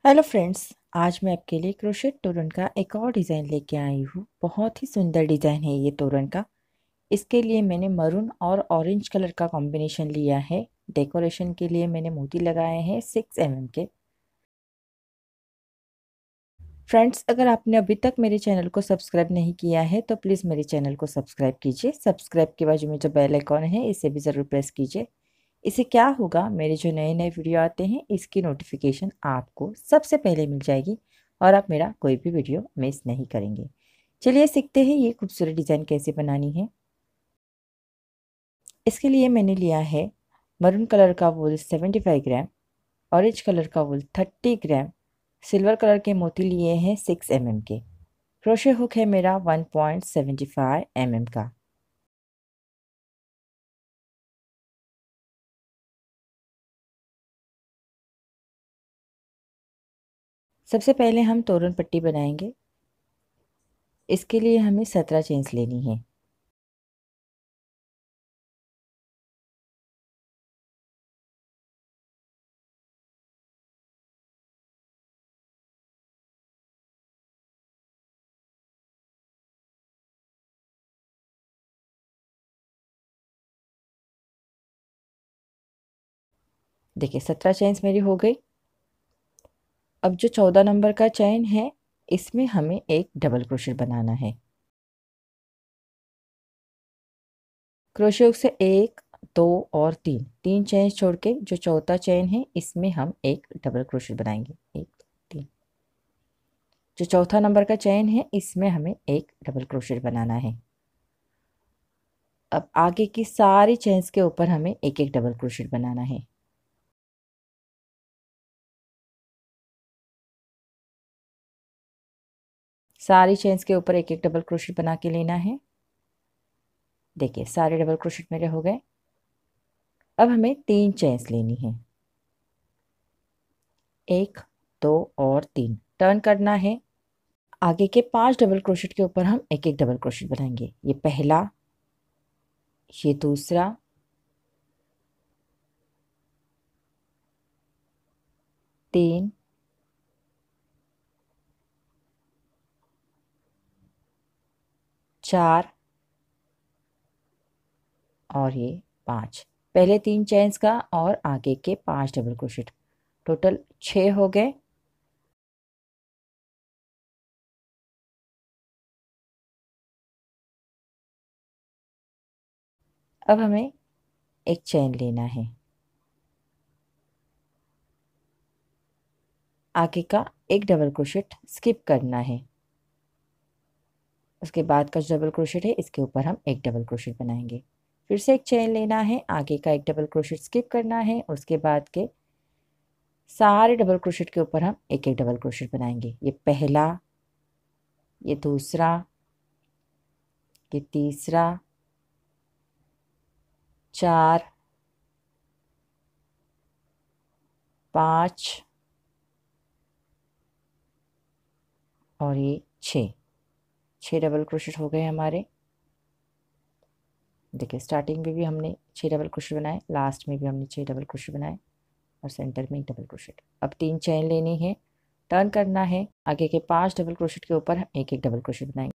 Hello friends, आज मैं आपके लिए क्रोशेट तोरण का एक और डिज़ाइन लेके आई हूँ। बहुत ही सुंदर डिज़ाइन है ये तोरण का। इसके लिए मैंने मरून और ऑरेंज कलर का कॉम्बिनेशन लिया है। डेकोरेशन के लिए मैंने मोती लगाए हैं 6 mm के। फ्रेंड्स, अगर आपने अभी तक मेरे चैनल को सब्सक्राइब नहीं किया है तो प्लीज़ मेरे चैनल को सब्सक्राइब कीजिए। सब्सक्राइब के बाजू में जो बेल आइकॉन है इसे भी ज़रूर प्रेस कीजिए। इससे क्या होगा, मेरे जो नए नए वीडियो आते हैं इसकी नोटिफिकेशन आपको सबसे पहले मिल जाएगी और आप मेरा कोई भी वीडियो मिस नहीं करेंगे। चलिए सीखते हैं ये खूबसूरत डिज़ाइन कैसे बनानी है। इसके लिए मैंने लिया है मरून कलर का वूल 75 ग्राम, ऑरेंज कलर का वूल 30 ग्राम, सिल्वर कलर के मोती लिए हैं 6 mm के। क्रोशे हुक है मेरा 1.75 mm का। सबसे पहले हम तोरण पट्टी बनाएंगे। इसके लिए हमें 17 चेन्स लेनी है। देखिए 17 चेन्स मेरी हो गई। अब जो 14 नंबर का चेन है इसमें हमें एक डबल क्रोशेट बनाना है। क्रोशे हुक से 1, 2 और 3 चेन छोड़ के जो चौथा चेन है इसमें हम एक डबल क्रोशेट बनाएंगे। 1, 2, 3। जो चौथा नंबर का चेन है इसमें हमें एक डबल क्रोशेट बनाना है। अब आगे की सारी चेन्स के ऊपर हमें एक एक डबल क्रोशेट बनाना है। सारी चेन्स के ऊपर एक एक डबल क्रोशेट बना के लेना है। देखिए सारे डबल क्रोशेट मेरे हो गए। अब हमें 3 चेन्स लेनी है। 1, 2 और 3 टर्न करना है। आगे के 5 डबल क्रोशेट के ऊपर हम एक एक डबल क्रोशेट बनाएंगे। ये पहला, ये दूसरा, तीन, चार और ये 5। पहले 3 चेन्स का और आगे के 5 डबल क्रोशेट, टोटल 6 हो गए। अब हमें एक चेन लेना है। आगे का एक डबल क्रोशेट स्किप करना है। उसके बाद का जो डबल क्रोशेट है इसके ऊपर हम एक डबल क्रोशेट बनाएंगे। फिर से एक चेन लेना है, आगे का एक डबल क्रोशेट स्किप करना है। उसके बाद के सारे डबल क्रोशेट के ऊपर हम एक एक डबल क्रोशेट बनाएंगे। ये पहला, ये दूसरा, ये तीसरा, 4, 5 और ये 6 डबल क्रोशेट हो गए हमारे। देखिए स्टार्टिंग में भी हमने 6 डबल क्रोशेट बनाए, लास्ट में भी हमने 6 डबल क्रोशेट बनाए और सेंटर में एक डबल क्रोशेट। अब 3 चेन लेनी है, टर्न करना है। आगे के 5 डबल क्रोशेट के ऊपर हम एक एक डबल क्रोशेट बनाएंगे।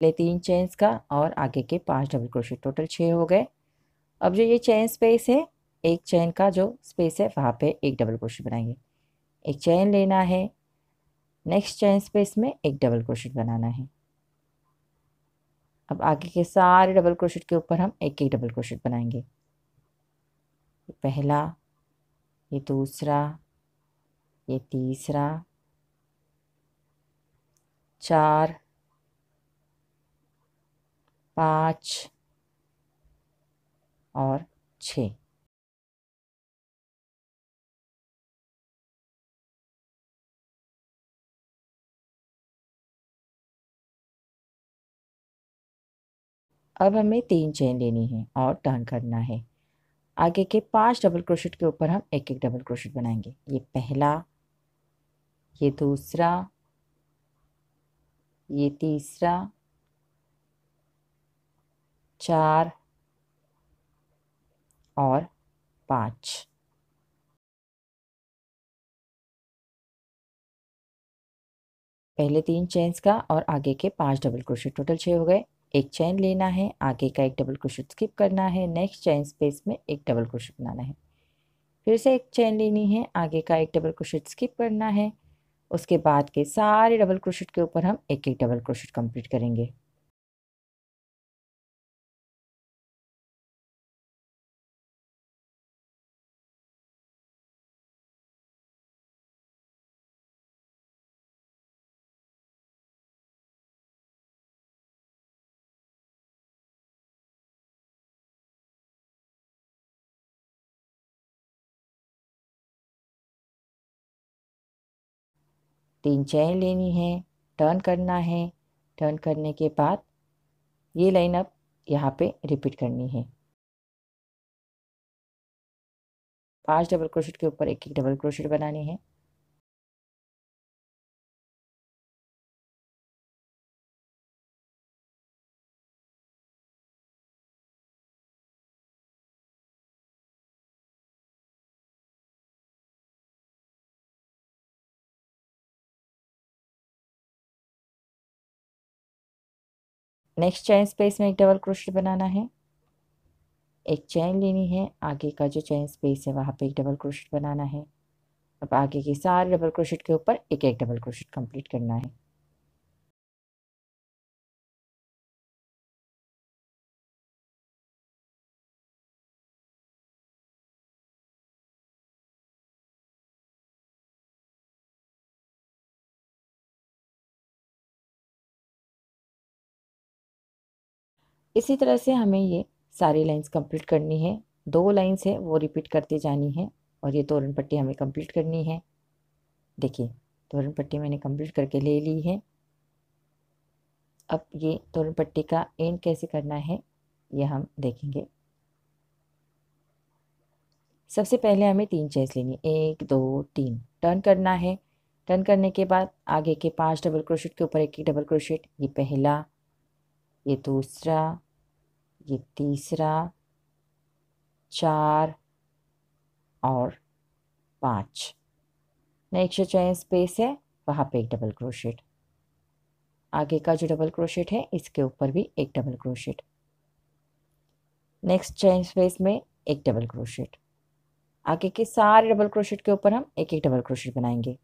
पहले 3 चेन्स का और आगे के 5 डबल क्रोशेट, टोटल 6 हो गए। अब जो ये चेन स्पेस है, एक चेन का जो स्पेस है वहाँ पे एक डबल क्रोशेट बनाएंगे। एक चेन लेना है, नेक्स्ट चेन स्पेस में एक डबल क्रोशेट बनाना है। अब आगे के सारे डबल क्रोशेट के ऊपर हम एक एक डबल क्रोशेट बनाएंगे। ये पहला, ये दूसरा, ये तीसरा, 4, 5 और 6। अब हमें 3 चेन लेनी है और टर्न करना है। आगे के 5 डबल क्रोशेट के ऊपर हम एक एक डबल क्रोशेट बनाएंगे। ये पहला, ये दूसरा, ये तीसरा, 4 और 5। पहले 3 चेन्स का और आगे के 5 डबल क्रोशेट, टोटल 6 हो गए। एक चेन लेना है, आगे का एक डबल क्रोशेट स्किप करना है, नेक्स्ट चेन स्पेस में एक डबल क्रोशेट बनाना है, फिर से एक चेन लेनी है, आगे का एक डबल क्रोशेट स्किप करना है, उसके बाद के सारे डबल क्रोशेट के ऊपर हम एक एक डबल क्रोशेट कंप्लीट करेंगे। तीन चेन लेनी है, टर्न करना है, टर्न करने के बाद ये लाइन अब यहाँ पे रिपीट करनी है। 5 डबल क्रोशेट के ऊपर एक एक डबल क्रोशेट बनानी है। नेक्स्ट चेन स्पेस में एक डबल क्रोशेट बनाना है, एक चेन लेनी है, आगे का जो चेन स्पेस है वहाँ पे एक डबल क्रोशेट बनाना है। अब आगे के सारे डबल क्रोशेट के ऊपर एक एक डबल क्रोशेट कंप्लीट करना है। इसी तरह से हमें ये सारी लाइंस कंप्लीट करनी है। 2 लाइंस है वो रिपीट करते जानी है और ये तोरण पट्टी हमें कंप्लीट करनी है। देखिए, तोरण पट्टी मैंने कंप्लीट करके ले ली है। अब ये तोरण पट्टी का एंड कैसे करना है ये हम देखेंगे। सबसे पहले हमें 3 चेन्स लेनी है, 1 2 3, टर्न करना है। टर्न करने के बाद आगे के 5 डबल क्रोशेट के ऊपर एक एक डबल क्रोशेट, ये पहला, ये दूसरा, ये तीसरा, 4 और 5। नेक्स्ट चेन स्पेस है वहाँ पे एक डबल क्रोशेट, आगे का जो डबल क्रोशेट है इसके ऊपर भी एक double crochet, next chain space में एक डबल क्रोशेट, आगे के सारे डबल क्रोशेट के ऊपर हम एक एक डबल क्रोशेट बनाएंगे।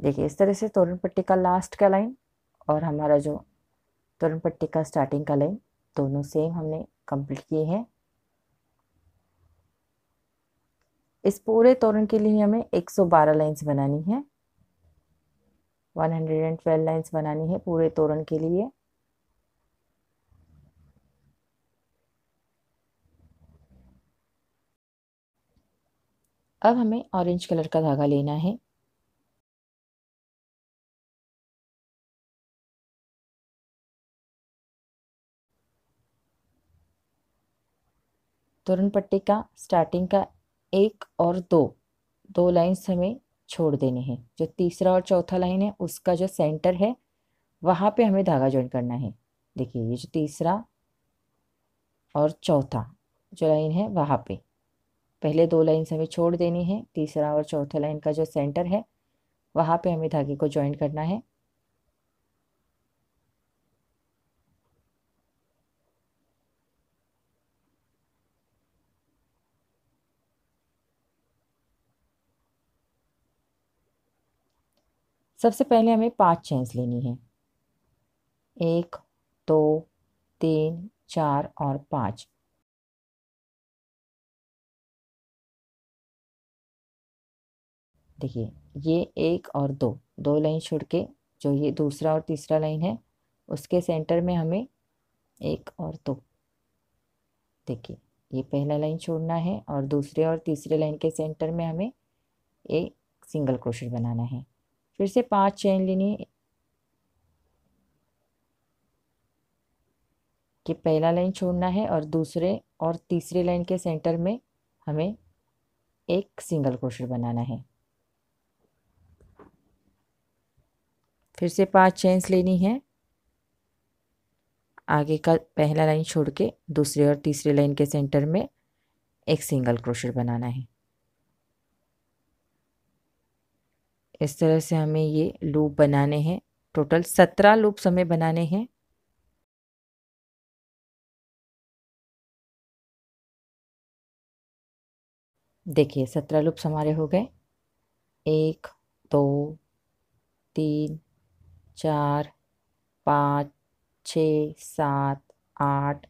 देखिए, इस तरह से तोरण पट्टी का लास्ट का लाइन और हमारा जो तोरण पट्टी का स्टार्टिंग का लाइन दोनों सेम हमने कंप्लीट किए हैं। इस पूरे तोरण के लिए हमें 112 लाइंस बनानी है, 112 लाइंस बनानी है पूरे तोरण के लिए। अब हमें ऑरेंज कलर का धागा लेना है। तोरण पट्टी का स्टार्टिंग का 1 और 2 लाइंस हमें छोड़ देने हैं। जो तीसरा और चौथा लाइन है उसका जो सेंटर है वहाँ पे हमें धागा ज्वाइन करना है। देखिए, ये जो तीसरा और चौथा जो लाइन है वहाँ पे पहले 2 लाइन्स हमें छोड़ देनी है, तीसरा और चौथा लाइन का जो सेंटर है वहाँ पे हमें धागे को ज्वाइन करना है। सबसे पहले हमें 5 चेन्स लेनी है, 1 2 3 4 और 5। देखिए, ये 1 और 2 लाइन छोड़ के जो ये दूसरा और तीसरा लाइन है उसके सेंटर में हमें एक और दो, देखिए ये पहला लाइन छोड़ना है और दूसरे और तीसरे लाइन के सेंटर में हमें एक सिंगल क्रोशेट बनाना है। फिर से 5 चेन लेनी है। कि पहला लाइन छोड़ना है और दूसरे और तीसरे लाइन के सेंटर में हमें एक सिंगल क्रोशेट बनाना है। फिर से 5 चेन्स लेनी है। आगे का पहला लाइन छोड़ के दूसरे और तीसरे लाइन के सेंटर में एक सिंगल क्रोशेट बनाना है। इस तरह से हमें ये लूप बनाने हैं। टोटल 17 लूप्स हमें बनाने हैं। देखिए 17 लूप्स हमारे हो गए। 1 2 3 4 5 6 7 8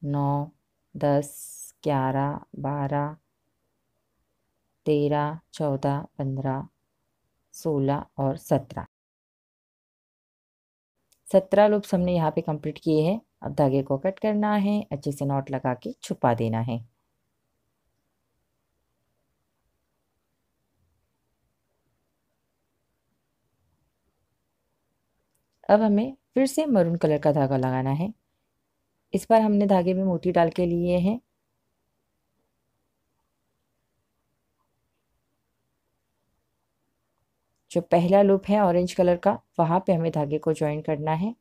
9 10 11 12 13 14 15 16 और 17 लूप्स हमने यहाँ पे कंप्लीट किए हैं। अब धागे को कट करना है, अच्छे से नॉट लगा के छुपा देना है। अब हमें फिर से मरून कलर का धागा लगाना है। इस बार हमने धागे में मोती डाल के लिए हैं। जो पहला लूप है ऑरेंज कलर का, वहां पे हमें धागे को ज्वाइन करना है।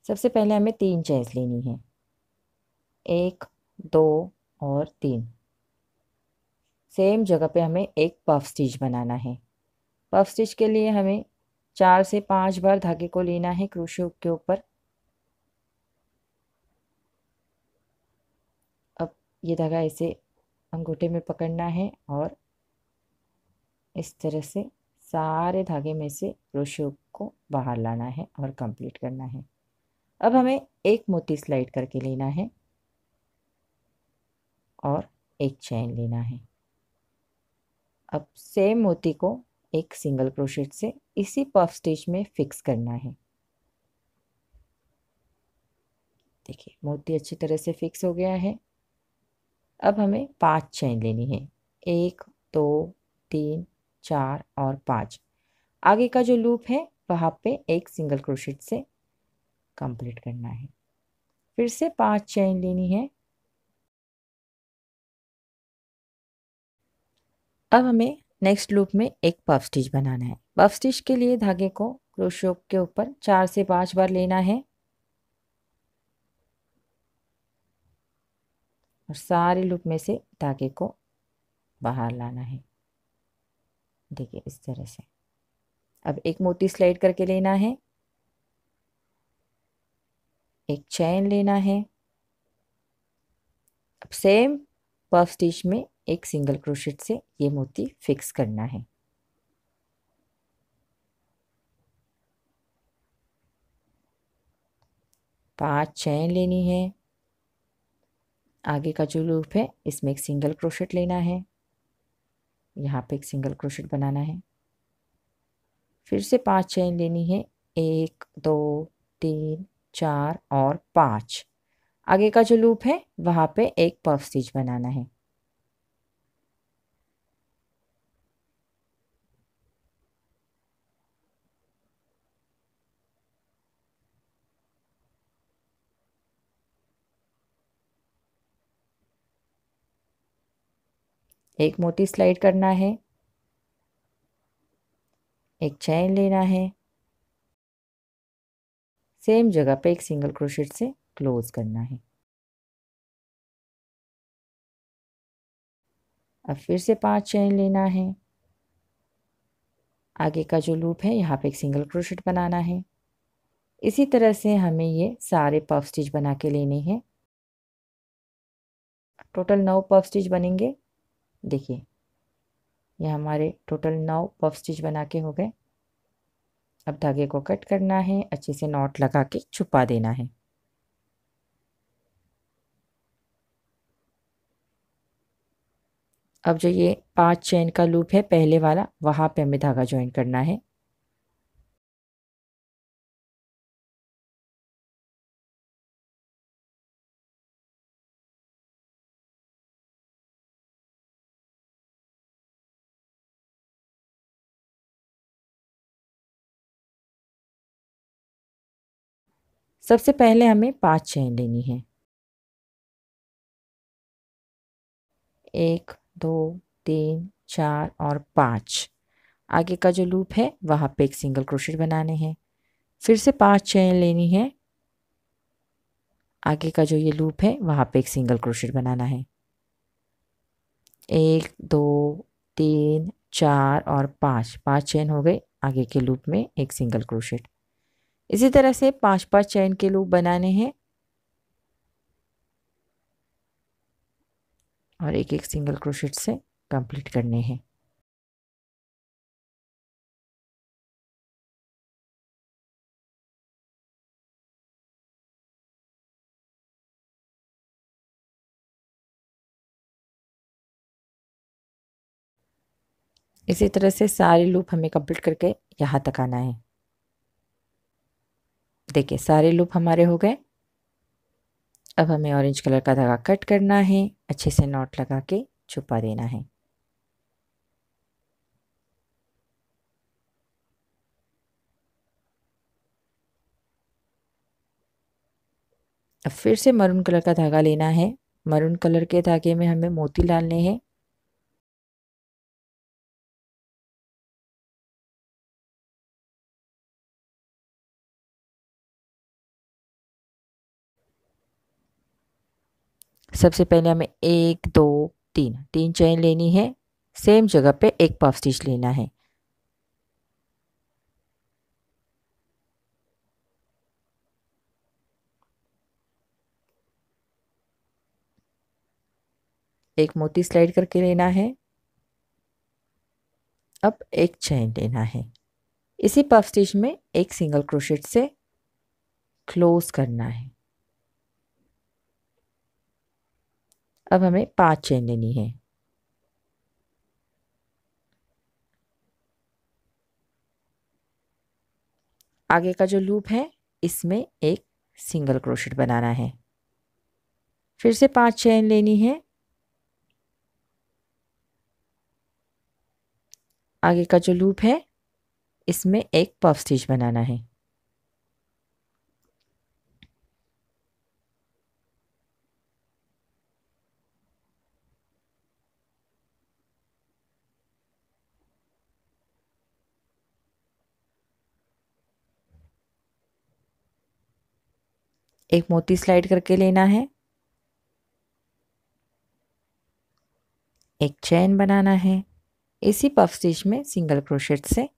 सबसे पहले हमें 3 चेन्स लेनी है, 1 2 और 3। सेम जगह पे हमें एक पफ स्टिच बनाना है। पफ स्टिच के लिए हमें 4 से 5 बार धागे को लेना है क्रोशे हुक के ऊपर। अब ये धागा ऐसे अंगूठे में पकड़ना है और इस तरह से सारे धागे में से क्रोशे हुक को बाहर लाना है और कंप्लीट करना है। अब हमें एक मोती स्लाइड करके लेना है और एक चैन लेना है। अब सेम मोती को एक सिंगल क्रोशेट से इसी पफ स्टिच में फिक्स करना है। देखिए मोती अच्छी तरह से फिक्स हो गया है। अब हमें 5 चैन लेनी है, 1 2 3 4 और 5। आगे का जो लूप है वहाँ पे एक सिंगल क्रोशेट से कंप्लीट करना है। फिर से 5 चैन लेनी है। अब हमें नेक्स्ट लूप में एक पफ स्टिच बनाना है। पफ स्टिच के लिए धागे को क्रोशे हुक के ऊपर 4 से 5 बार लेना है और सारे लूप में से धागे को बाहर लाना है। देखिए इस तरह से। अब एक मोती स्लाइड करके लेना है, एक चैन लेना है। अब सेम पफ स्टिच में एक सिंगल क्रोशेट से ये मोती फिक्स करना है। पांच चैन लेनी है। आगे का जो लूप है इसमें एक सिंगल क्रोशेट लेना है, यहाँ पे एक सिंगल क्रोशेट बनाना है। फिर से 5 चैन लेनी है, 1 2 3 4 और 5। आगे का जो लूप है वहाँ पे एक पफ स्टिच बनाना है। एक मोती स्लाइड करना है, एक चैन लेना है, सेम जगह पे एक सिंगल क्रोशेट से क्लोज करना है। अब फिर से 5 चैन लेना है। आगे का जो लूप है यहाँ पे एक सिंगल क्रोशेट बनाना है। इसी तरह से हमें ये सारे पफ स्टिच बना के लेने हैं। टोटल 9 पफ स्टिच बनेंगे। देखिए ये हमारे टोटल 9 पफ स्टिच बना के हो गए। अब धागे को कट करना है, अच्छे से नॉट लगा के छुपा देना है। अब जो ये 5 चेन का लूप है पहले वाला, वहाँ पे हमें धागा ज्वाइन करना है। सबसे पहले हमें 5 चेन लेनी है। 1 2 3 4 और 5। आगे का जो लूप है वहाँ पे एक सिंगल क्रोशेट बनाने हैं। फिर से 5 चेन लेनी है। आगे का जो ये लूप है वहाँ पे एक सिंगल क्रोशेट बनाना है। 1 2 3 4 और 5। 5 चेन हो गए। आगे के लूप में एक सिंगल क्रोशेट। इसी तरह से 5-5 चेन के लूप बनाने हैं और एक एक सिंगल क्रोशेट से कंप्लीट करने हैं। इसी तरह से सारे लूप हमें कंप्लीट करके यहाँ तक आना है। देखिए सारे लूप हमारे हो गए। अब हमें ऑरेंज कलर का धागा कट करना है, अच्छे से नॉट लगा के छुपा देना है। अब फिर से मरून कलर का धागा लेना है। मरून कलर के धागे में हमें मोती डालने हैं। सबसे पहले हमें 1 2 3 चेन लेनी है। सेम जगह पे एक पफ स्टिच लेना है। एक मोती स्लाइड करके लेना है। अब एक चेन लेना है। इसी पफ स्टिच में एक सिंगल क्रोशेट से क्लोज करना है। अब हमें 5 चेन लेनी है। आगे का जो लूप है इसमें एक सिंगल क्रोशेट बनाना है। फिर से 5 चेन लेनी है। आगे का जो लूप है इसमें एक पफ स्टिच बनाना है। एक मोती स्लाइड करके लेना है। एक चेन बनाना है। इसी पफ स्टिच में सिंगल क्रोशेट से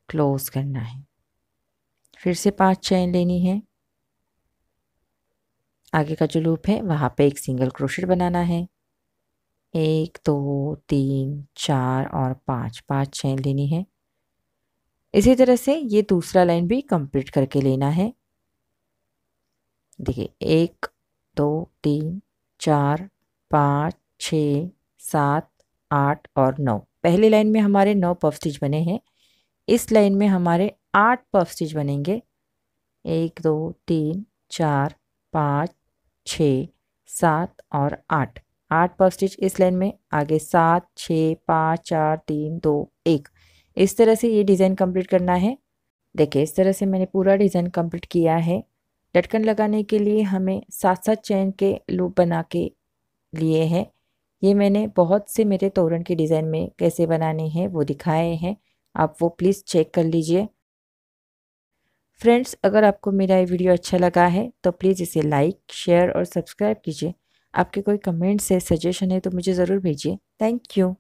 क्लोज करना है। फिर से 5 चेन लेनी है। आगे का जो लूप है वहाँ पे एक सिंगल क्रोशेट बनाना है। 1 2 3 4 और 5 चेन लेनी है। इसी तरह से ये दूसरा लाइन भी कंप्लीट करके लेना है। देखिए 1 2 3 4 5 6 7 8 और 9। पहली लाइन में हमारे 9 पफ स्टिच बने हैं। इस लाइन में हमारे 8 पफ स्टिच बनेंगे। 1 2 3 4 5 6 7 और 8 पफ स्टिच इस लाइन में। आगे 7 6 5 4 3 2 1। इस तरह से ये डिज़ाइन कंप्लीट करना है। देखिए इस तरह से मैंने पूरा डिज़ाइन कंप्लीट किया है। लटकन लगाने के लिए हमें 7-7 चेन के लूप बना के लिए हैं। ये मैंने बहुत से मेरे तोरण के डिज़ाइन में कैसे बनाने हैं वो दिखाए हैं, आप वो प्लीज़ चेक कर लीजिए। फ्रेंड्स अगर आपको मेरा ये वीडियो अच्छा लगा है तो प्लीज़ इसे लाइक शेयर और सब्सक्राइब कीजिए। आपके कोई कमेंट्स है सजेशन है तो मुझे ज़रूर भेजिए। Thank you.